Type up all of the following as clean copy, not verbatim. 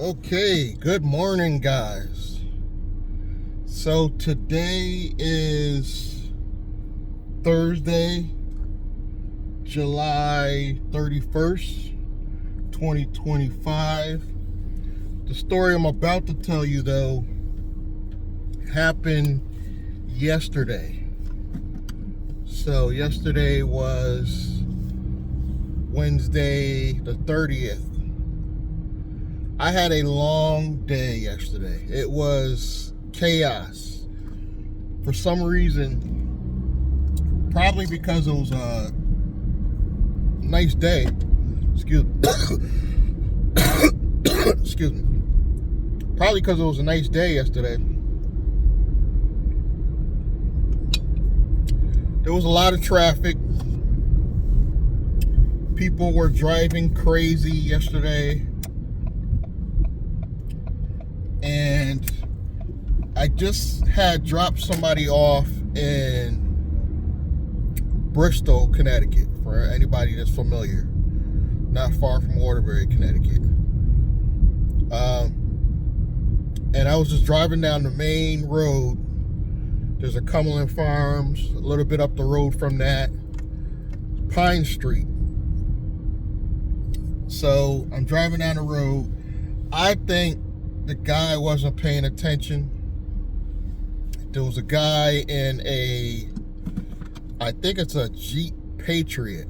Okay, good morning, guys. So today is Thursday, July 31st, 2025. The story I'm about to tell you, though, happened yesterday. So yesterday was Wednesday the 30th. I had a long day yesterday. It was chaos. For some reason, probably because it was a nice day. Excuse me. Probably because it was a nice day yesterday. There was a lot of traffic. People were driving crazy yesterday. And I just had dropped somebody off in Bristol, Connecticut, for anybody that's familiar. Not far from Waterbury, Connecticut. And I was just driving down the main road. There's a Cumberland Farms, a little bit up the road from that, Pine Street. So I'm driving down the road. I think the guy wasn't paying attention. There was a guy in I think it's a Jeep Patriot.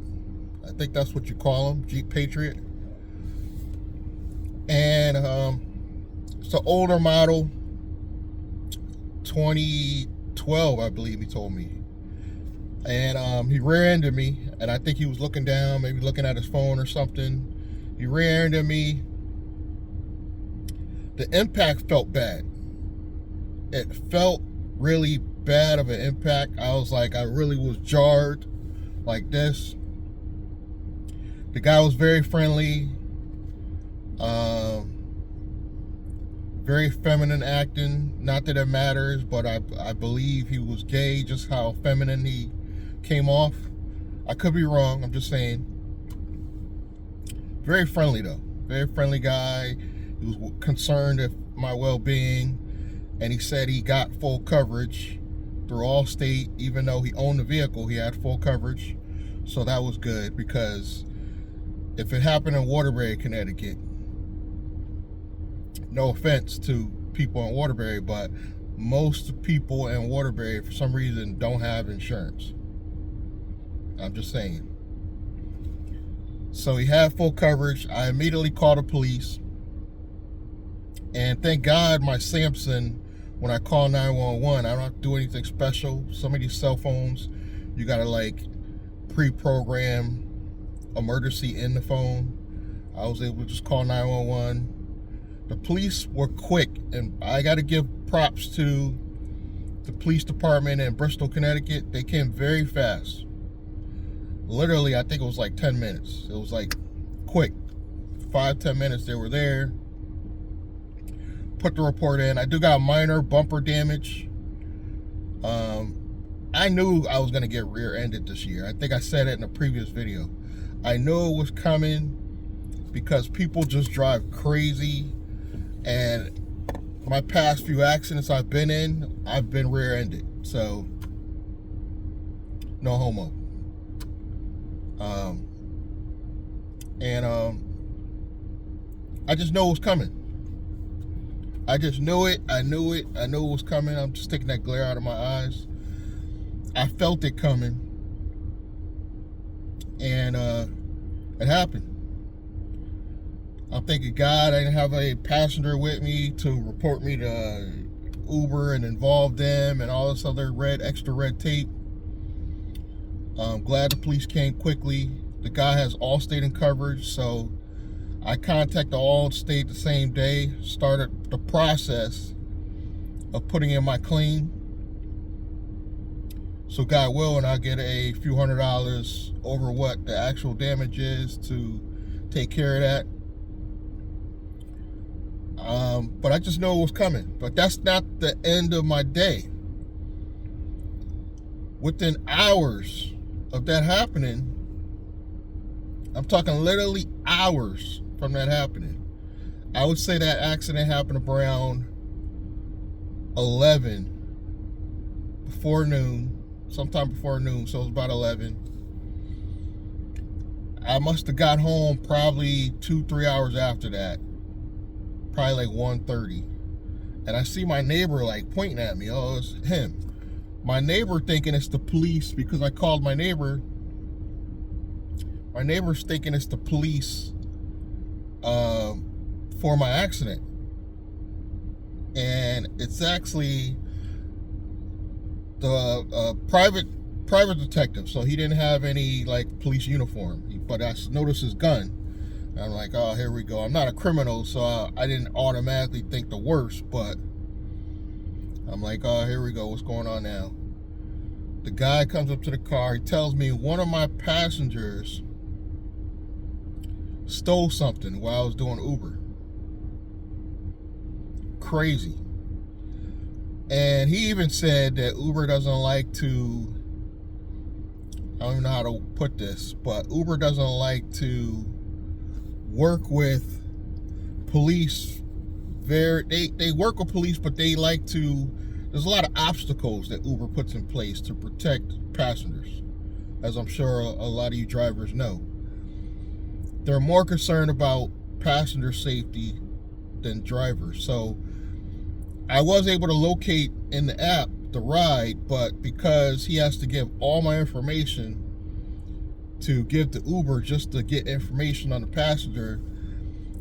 I think that's what you call them, Jeep Patriot. And it's an older model, 2012, I believe he told me. And he rear-ended me, and I think he was looking down, maybe looking at his phone or something. He rear-ended me. The impact felt bad. It felt really bad of an impact. I was like, I really was jarred like this. The guy was very friendly, very feminine acting. Not that it matters, but I believe he was gay, just how feminine he came off. I could be wrong, I'm just saying. Very friendly though, very friendly guy. He was concerned of my well-being, and he said he got full coverage through Allstate. Even though he owned the vehicle, he had full coverage. So that was good, because if it happened in Waterbury, Connecticut, no offense to people in Waterbury, but most people in Waterbury, for some reason, don't have insurance. I'm just saying. So he had full coverage. I immediately called the police. And thank God my Samsung, when I call 911, I don't have to do anything special. Some of these cell phones, you gotta like pre-program emergency in the phone. I was able to just call 911. The police were quick, and I gotta give props to the police department in Bristol, Connecticut. They came very fast. Literally, I think it was like 10 minutes. It was like quick. 5-10 minutes they were there. Put the report in. I do got minor bumper damage. I knew I was going to get rear-ended this year. I think I said it in a previous video. I knew it was coming because people just drive crazy. And my past few accidents I've been in, I've been rear-ended. So, no homo. I just know it was coming. I just knew it. I knew it was coming. I'm just taking that glare out of my eyes. I felt it coming. And it happened. I'm thanking God I didn't have a passenger with me to report me to Uber and involve them and all this other extra red tape. I'm glad the police came quickly. The guy has Allstate in coverage, so I contacted Allstate the same day, started the process of putting in my claim. So God willing, I'll get a few $100s over what the actual damage is to take care of that. But I just know it was coming. But that's not the end of my day. Within hours of that happening, I'm talking literally hours from that happening, I would say that accident happened around 11, before noon, sometime before noon, so it was about 11. I must have got home probably 2-3 hours after that, probably like 1:30, and I see my neighbor like pointing at me. Oh, it's him. My neighbor thinking it's the police because I called my neighbor. My neighbor's thinking it's the police for my accident, and it's actually the private detective. So he didn't have any like police uniform, but I noticed his gun. And I'm like, oh, here we go. I'm not a criminal, so I didn't automatically think the worst, but I'm like, oh, here we go. What's going on now? The guy comes up to the car. He tells me one of my passengers stole something while I was doing Uber. Crazy. And he even said that Uber doesn't like to, I don't even know how to put this, but Uber doesn't like to work with police. They work with police, but they like to, there's a lot of obstacles that Uber puts in place to protect passengers, as I'm sure a lot of you drivers know. They're more concerned about passenger safety than drivers. So I was able to locate in the app the ride, but because he has to give all my information to give to Uber just to get information on the passenger,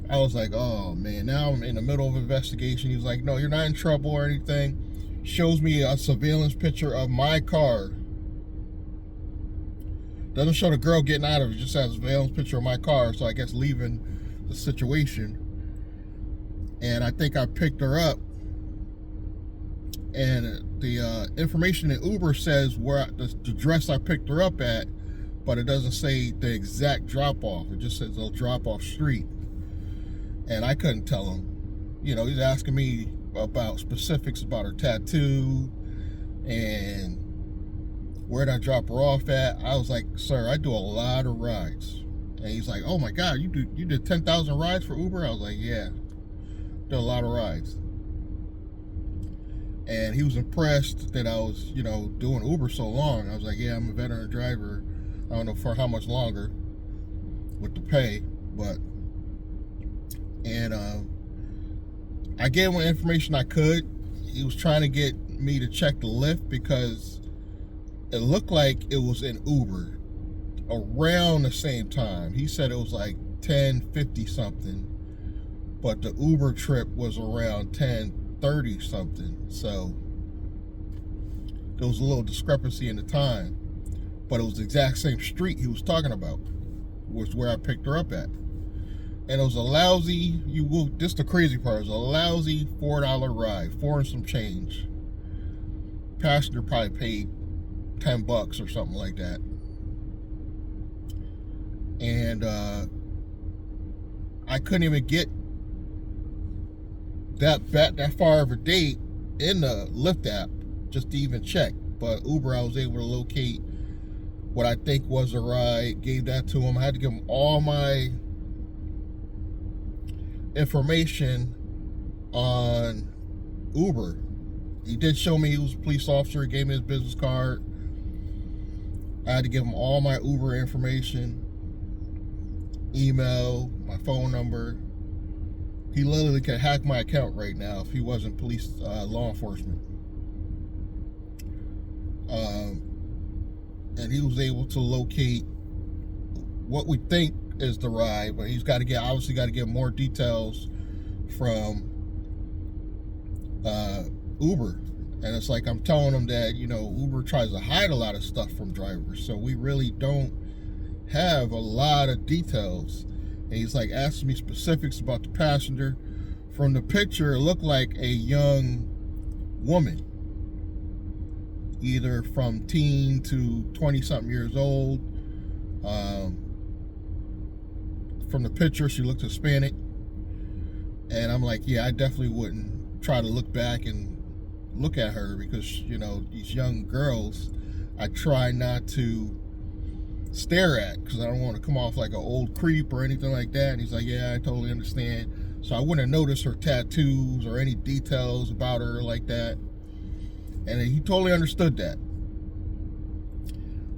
I was like, oh man, now I'm in the middle of an investigation. He's like, no, you're not in trouble or anything. Shows me a surveillance picture of my car. Doesn't show the girl getting out of it, just has a surveillance picture of my car, so I guess leaving the situation. And I think I picked her up, and the information in Uber says where the address I picked her up at, but it doesn't say the exact drop-off. It just says a drop-off street. And I couldn't tell him. You know, he's asking me about specifics about her tattoo and where'd I drop her off at. I was like, sir, I do a lot of rides. And he's like, oh my God, you did 10,000 rides for Uber? I was like, yeah, did a lot of rides. And he was impressed that I was, you know, doing Uber so long. I was like, yeah, I'm a veteran driver. I don't know for how much longer with the pay, but, and I gave him information I could. He was trying to get me to check the Lyft because it looked like it was in Uber around the same time. He said it was like 10:50 something, but the Uber trip was around 10:30 something. So there was a little discrepancy in the time, but it was the exact same street he was talking about, was where I picked her up at. And it was a lousy, this is the crazy part, it was a lousy $4 ride, 4 and some change. Passenger probably paid $10 or something like that. And I couldn't even get that far of a date in the Lyft app just to even check. But Uber, I was able to locate what I think was a ride, gave that to him. I had to give him all my information on Uber. He did show me he was a police officer. He gave me his business card. I had to give him all my Uber information, email, my phone number. He literally could hack my account right now if he wasn't police, law enforcement. And he was able to locate what we think is the ride, but he's obviously got to get more details from Uber. And it's like I'm telling him that, you know, Uber tries to hide a lot of stuff from drivers, so we really don't have a lot of details. And he's like asking me specifics about the passenger. From the picture, it looked like a young woman, either from teen to 20-something years old. From the picture, she looked Hispanic. And I'm like, yeah, I definitely wouldn't try to look back and look at her because, you know, these young girls, I try not to stare at because I don't want to come off like an old creep or anything like that. And he's like, yeah, I totally understand. So I wouldn't notice her tattoos or any details about her like that. And he totally understood that.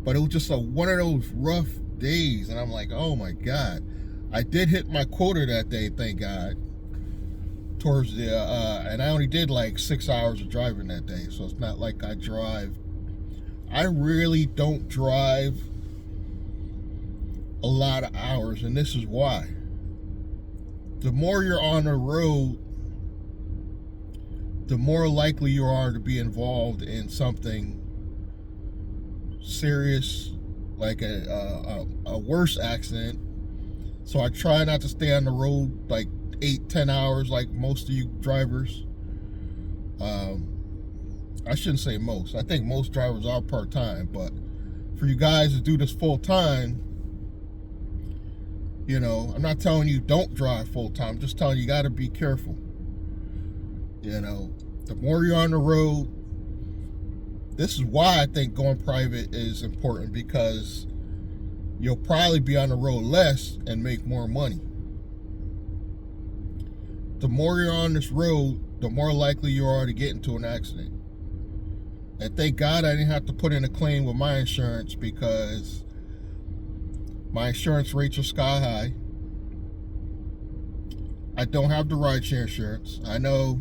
But it was just one of those rough days. And I'm like, oh my God. I did hit my quota that day, thank God. Towards the, and I only did like 6 hours of driving that day. So it's not like I drive. I really don't drive a lot of hours. And this is why. The more you're on the road, the more likely you are to be involved in something serious, like a worse accident. So I try not to stay on the road like 8-10 hours like most of you drivers. I shouldn't say most. I think most drivers are part-time, but for you guys to do this full-time, you know, I'm not telling you don't drive full-time. I'm just telling you got to be careful. You know, the more you're on the road, this is why I think going private is important, because you'll probably be on the road less and make more money. The more you're on this road, the more likely you are to get into an accident. And thank God I didn't have to put in a claim with my insurance, because my insurance rates are sky high. I don't have the rideshare insurance. I know.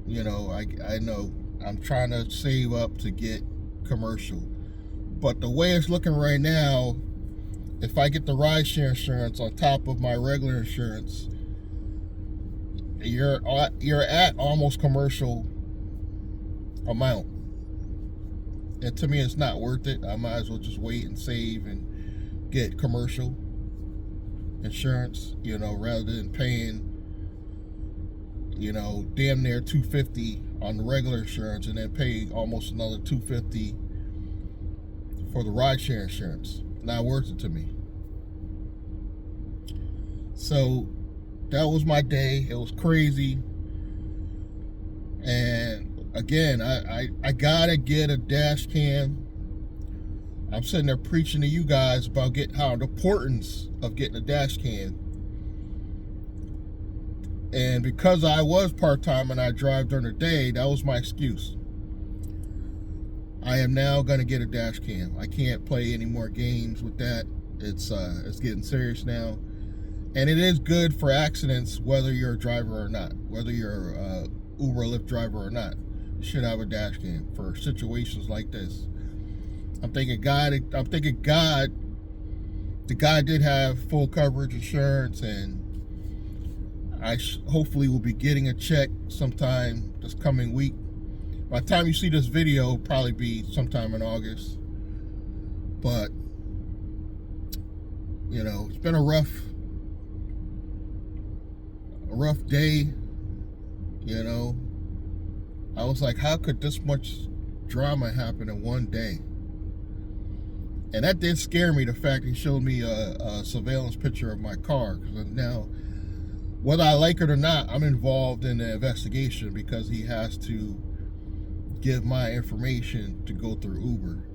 You know, I know. I'm trying to save up to get commercial. But the way it's looking right now, if I get the rideshare insurance on top of my regular insurance, you're at almost commercial amount. And to me, it's not worth it. I might as well just wait and save and get commercial insurance, you know, rather than paying, you know, damn near $250 on the regular insurance and then pay almost another $250 for the rideshare insurance. Not worth it to me. So that was my day. It was crazy. And again, I gotta get a dash cam. I'm sitting there preaching to you guys about the importance of getting a dash cam. And because I was part-time and I drive during the day, that was my excuse. I am now gonna get a dash cam. I can't play any more games with that. It's getting serious now. And it is good for accidents, whether you're a driver or not, whether you're a Uber or Lyft driver or not. You should have a dash cam for situations like this. I'm thinking God, the guy did have full coverage insurance, and I hopefully will be getting a check sometime this coming week. By the time you see this video, it'll probably be sometime in August. But, you know, it's been a rough day, you know. I was like, how could this much drama happen in one day? And that did scare me, the fact he showed me a surveillance picture of my car. Because now, whether I like it or not, I'm involved in the investigation, because he has to give my information to go through Uber.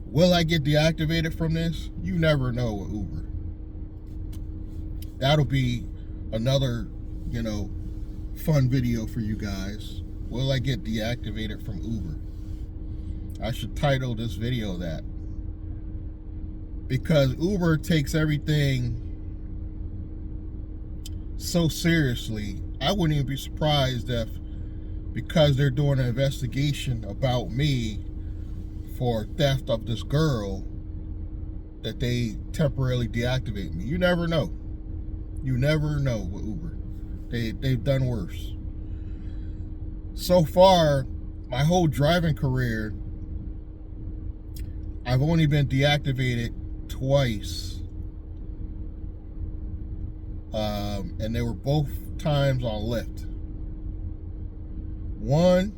Will I get deactivated from this? You never know with Uber. That'll be another, you know, fun video for you guys. Will I get deactivated from Uber? I should title this video that. Because Uber takes everything so seriously, I wouldn't even be surprised if, because they're doing an investigation about me for theft of this girl, that they temporarily deactivate me. You never know. You never know with Uber. They've done worse. So far, my whole driving career, I've only been deactivated twice. And they were both times on Lyft. One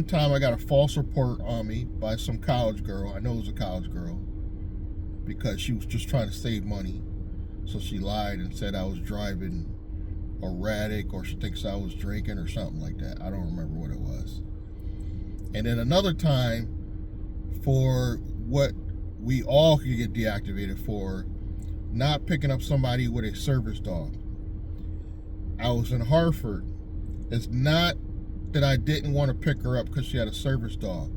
time I got a false report on me by some college girl. I know it was a college girl, because she was just trying to save money. So she lied and said I was driving erratic, or she thinks I was drinking or something like that. I don't remember what it was. And then another time, for what we all could get deactivated for, not picking up somebody with a service dog. I was in Hartford. It's not that I didn't want to pick her up because she had a service dog.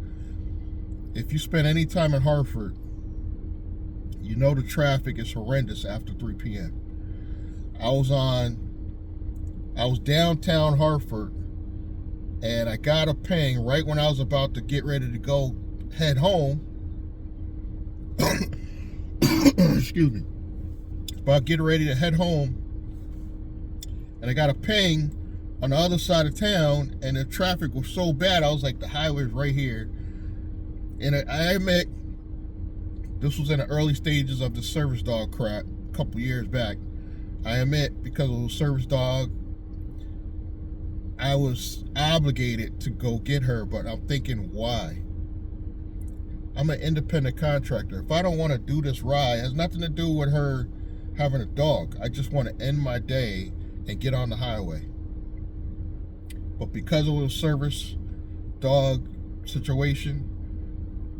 If you spend any time in Hartford, you know the traffic is horrendous after 3 p.m. I was downtown Hartford, and I got a ping right when I was about to get ready to go head home. Excuse me. About getting ready to head home, and I got a ping on the other side of town, and the traffic was so bad, I was like, the highway's right here. And I admit, this was in the early stages of the service dog crap a couple years back. I admit, because it was a service dog, I was obligated to go get her, but I'm thinking, why? I'm an independent contractor. If I don't want to do this ride, it has nothing to do with her having a dog. I just want to end my day and get on the highway. But because it was a service dog situation,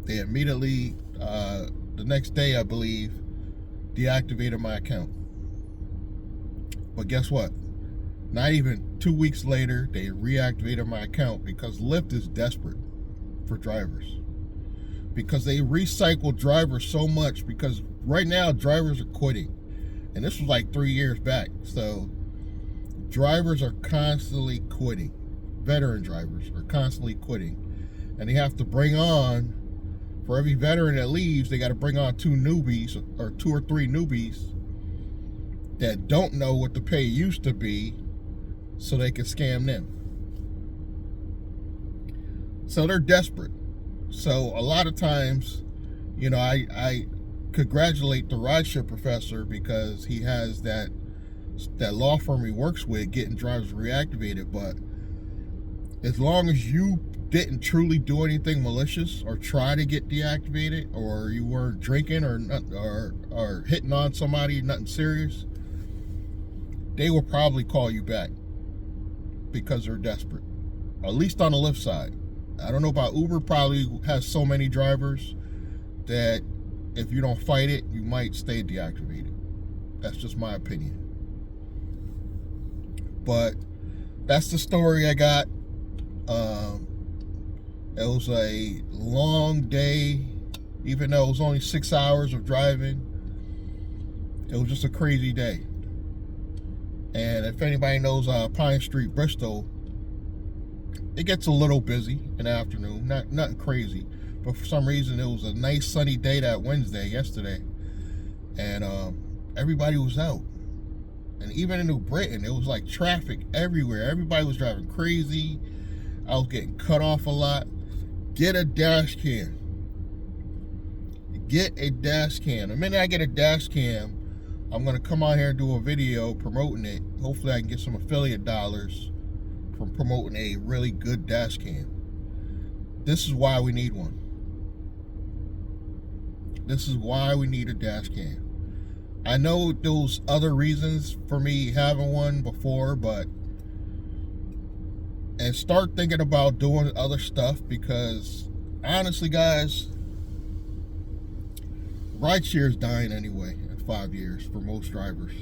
they immediately, the next day, I believe, deactivated my account. But guess what? Not even 2 weeks later, they reactivated my account because Lyft is desperate for drivers. Because they recycle drivers so much, because right now drivers are quitting. And this was like 3 years back. So drivers are constantly quitting. Veteran drivers are constantly quitting. And they have to bring on, for every veteran that leaves, they got to bring on 2 newbies or 2 or 3 newbies that don't know what the pay used to be, so they can scam them. So they're desperate. So a lot of times, you know, I congratulate the rideshare professor because he has that law firm he works with getting drivers reactivated. But as long as you didn't truly do anything malicious or try to get deactivated, or you weren't drinking or hitting on somebody, nothing serious, they will probably call you back because they're desperate. At least on the Lyft side. I don't know about Uber. Probably has so many drivers that if you don't fight it, you might stay deactivated. That's just my opinion. But that's the story I got. It was a long day, even though it was only 6 hours of driving. It was just a crazy day. And if anybody knows Pine Street, Bristol, it gets a little busy in the afternoon. Nothing crazy. But for some reason, it was a nice sunny day that Wednesday, yesterday. And everybody was out. And even in New Britain, it was like traffic everywhere. Everybody was driving crazy. I was getting cut off a lot. Get a dash cam. Get a dash cam. The minute I get a dash cam, I'm going to come on here and do a video promoting it. Hopefully I can get some affiliate dollars from promoting a really good dash cam. This is why we need one. This is why we need a dash cam. I know there was other reasons for me having one before, but and start thinking about doing other stuff, because honestly, guys, rideshare is dying anyway in 5 years for most drivers.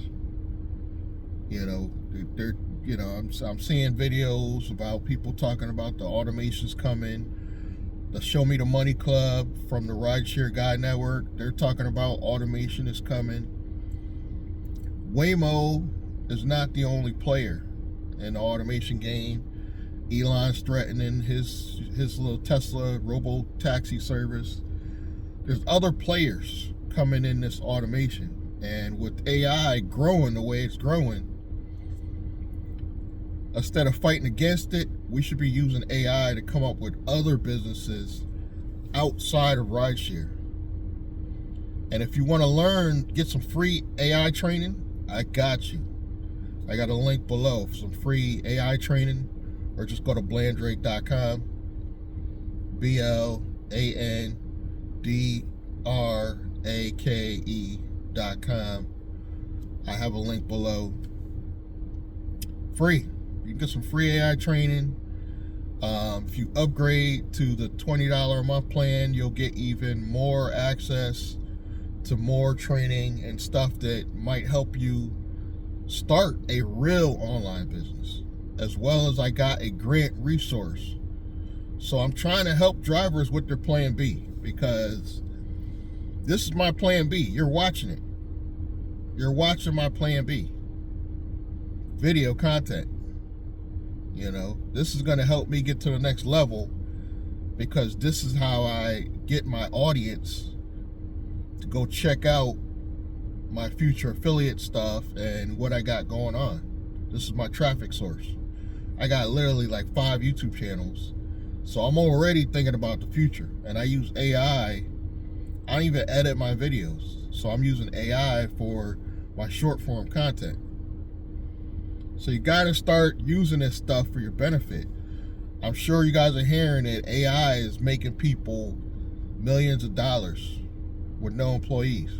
You know, they're you know, I'm seeing videos about people talking about the automations coming. The Show Me the Money Club from the Rideshare Guide Network, they're talking about automation is coming. Waymo is not the only player in the automation game. Elon's threatening his little Tesla robo taxi service. There's other players coming in this automation, and with AI growing the way it's growing, instead of fighting against it, we should be using AI to come up with other businesses outside of rideshare. And if you want to learn, get some free AI training, I got you. I got a link below for some free AI training, or just go to blandrake.com, BLANDRAKE.com. I have a link below. Free. You can get some free AI training. If you upgrade to the $20 a month plan, you'll get even more access to more training and stuff that might help you start a real online business, as well as I got a grant resource. So I'm trying to help drivers with their plan B, because this is my plan B. You're watching it. You're watching my plan B. Video content. You know, this is going to help me get to the next level, because this is how I get my audience to go check out my future affiliate stuff and what I got going on. This is my traffic source. I got literally like 5 YouTube channels. So I'm already thinking about the future. And I use AI. I don't even edit my videos. So I'm using AI for my short form content. So you got to start using this stuff for your benefit. I'm sure you guys are hearing it. AI is making people millions of dollars with no employees.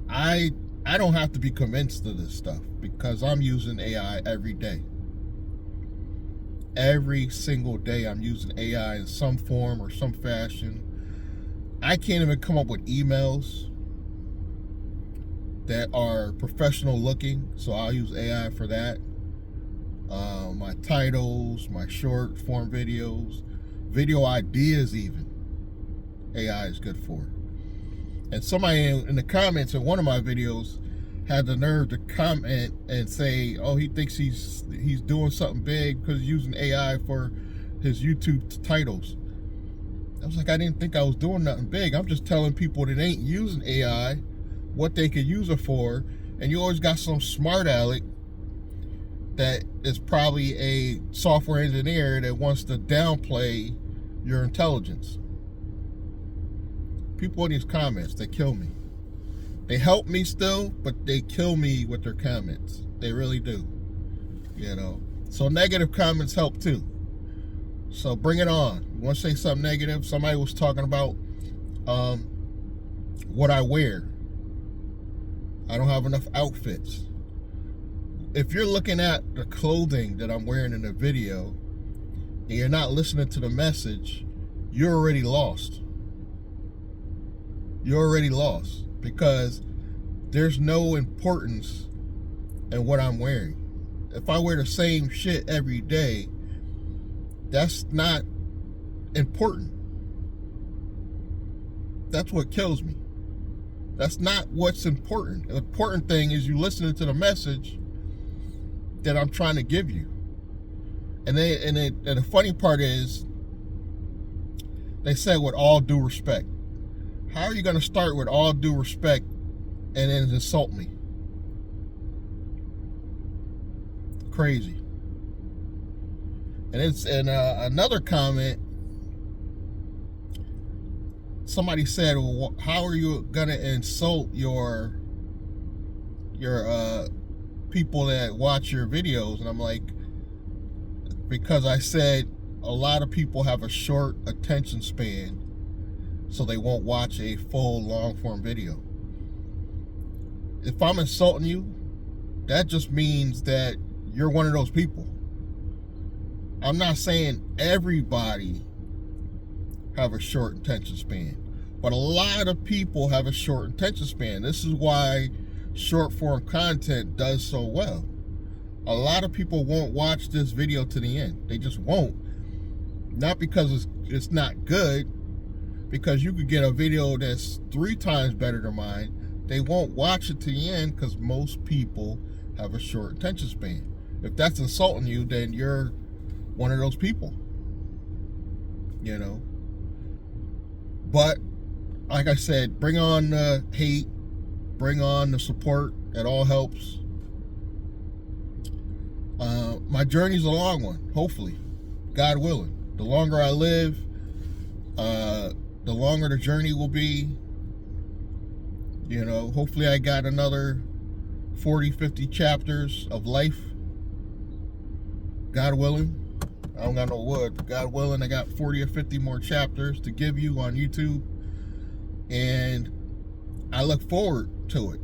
I don't have to be convinced of this stuff, because I'm using AI every day. Every single day I'm using AI in some form or some fashion. I can't even come up with emails that are professional looking, so I'll use AI for that. My titles, my short form videos, video ideas even, AI is good for. And somebody in the comments in one of my videos had the nerve to comment and say, oh, he thinks he's doing something big because he's using AI for his YouTube titles. I was like, I didn't think I was doing nothing big. I'm just telling people that ain't using AI what they could use it for. And you always got some smart aleck that is probably a software engineer that wants to downplay your intelligence. People in these comments, they kill me. They help me still, but they kill me with their comments. They really do. You know. So negative comments help too. So bring it on. You want to say something negative? Somebody was talking about what I wear. I don't have enough outfits. If you're looking at the clothing that I'm wearing in the video and you're not listening to the message, you're already lost. You're already lost, because there's no importance in what I'm wearing. If I wear the same shit every day, that's not important. That's what kills me. That's not what's important. The important thing is you listening to the message that I'm trying to give you. And the funny part is, they said with all due respect. How are you going to start with all due respect and then insult me? Crazy. And another comment. Somebody said, well, how are you going to insult your people that watch your videos? And I'm like, because I said a lot of people have a short attention span, so they won't watch a full long form video. If I'm insulting you, that just means that you're one of those people. I'm not saying everybody have a short attention span, but a lot of people have a short attention span. This is why short form content does so well. A lot of people won't watch this video to the end. They just won't. Not because it's not good, because you could get a video that's 3 times better than mine. They won't watch it to the end because most people have a short attention span. If that's insulting you, then you're one of those people. You know. But like I said, bring on the hate, bring on the support. It all helps. My journey's a long one, hopefully, God willing. The longer I live, the longer the journey will be. You know, hopefully I got another 40, 50 chapters of life. God willing. I don't got no wood, but God willing, I got 40 or 50 more chapters to give you on YouTube. And I look forward to it.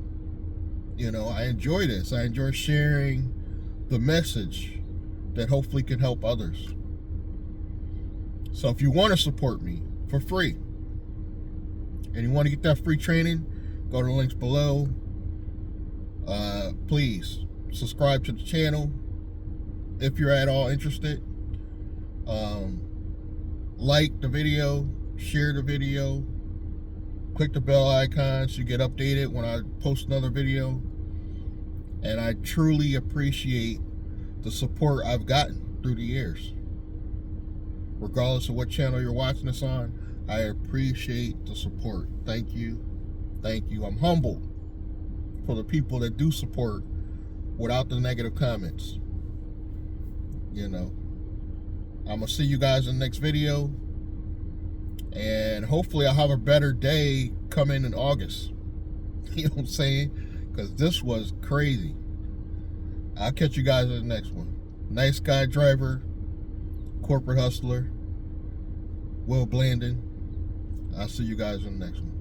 You know, I enjoy this. I enjoy sharing the message that hopefully can help others. So if you want to support me for free, and you want to get that free training, go to the links below. Please subscribe to the channel if you're at all interested. Like the video, share the video, click the bell icon so you get updated when I post another video. And I truly appreciate the support I've gotten through the years. Regardless of what channel you're watching this on, I appreciate the support. Thank you. Thank you. I'm humbled for the people that do support without the negative comments. You know, I'm going to see you guys in the next video. And hopefully I'll have a better day coming in August. You know what I'm saying? Because this was crazy. I'll catch you guys in the next one. Nice Guy Driver, Corporate Hustler, Will Blandon. I'll see you guys in the next one.